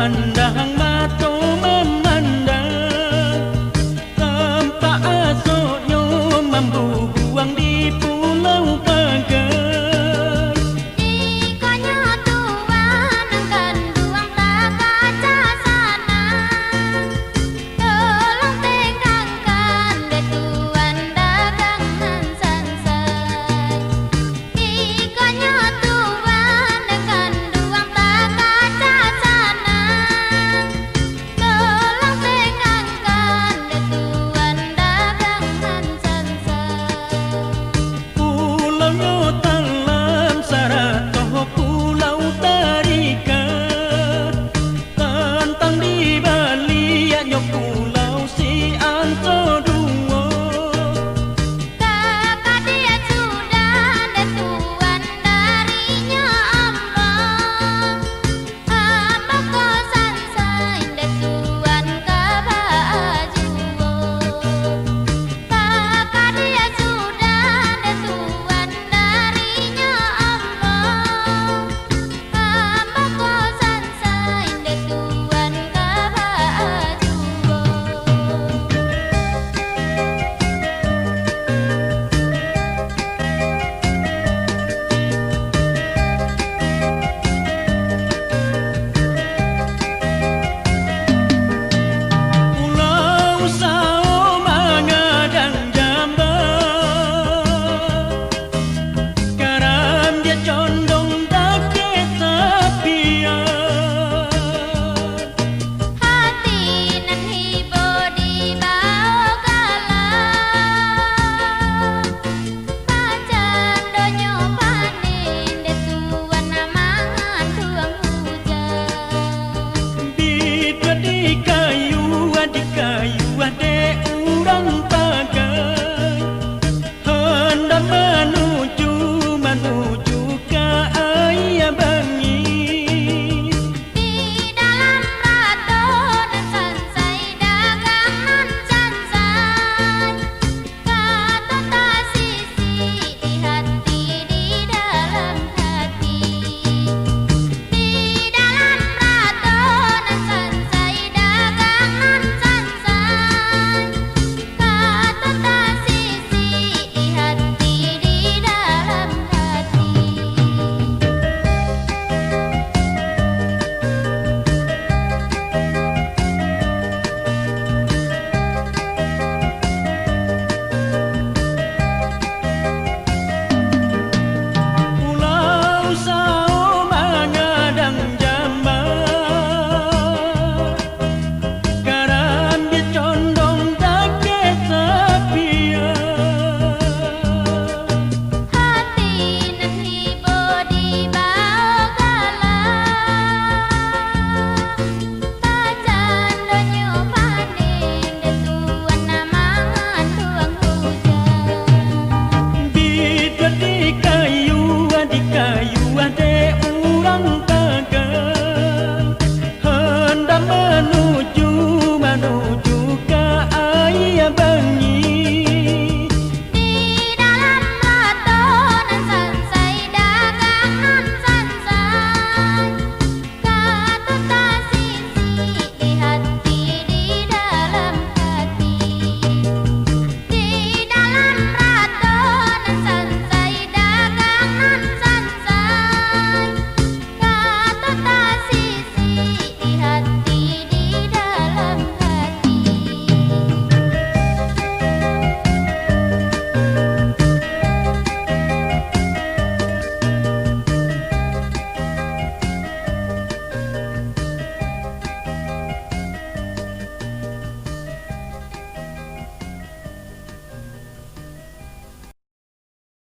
memandang mata memandang tempat asoknya mampu buang di pulau pagar. Ikannya tuan akan buang tak kaca sana. Tolong tinggalkan deh tuan dagangan sansai. Ikannya tuan akan buang tak kaca sana. Tolong tinggalkan deh tuan dagangan sansai. Pulaunya talam saratoh pulau tarikan tentang di baliaknya pulau si Anto Duo. Kakak dia sudah deh tuan darinya ambang. Ambang ko sansai deh tuan kabajuo. Kakak dia sudah deh tuan darinya ambang. Ambang ko sansai deh tuan kabajuo. Pulau Sao mengadang jamban garam dia condong dake tepian. Hati nan hibo di bawah galang. Pacan donyo panen deh tuan namangan tuang hujan. Bidwa di kayu ade urang pagai hendak menuju ke ayah bangis. Di dalam rato dan sansai dagangan sansai. Kata tak sisi di hati di dalam hati. Di dalam rato dan sansai dagangan sansai. Kata tak sisi di hati di dalam hati. Pulau Sao mengadang jamban garam dia condong dake tepian. Hati nan hibo di bawah galang. Pacan donyo panen deh tuan namangan tuang hujan. Bidwa di kayu ade urang pagai hendak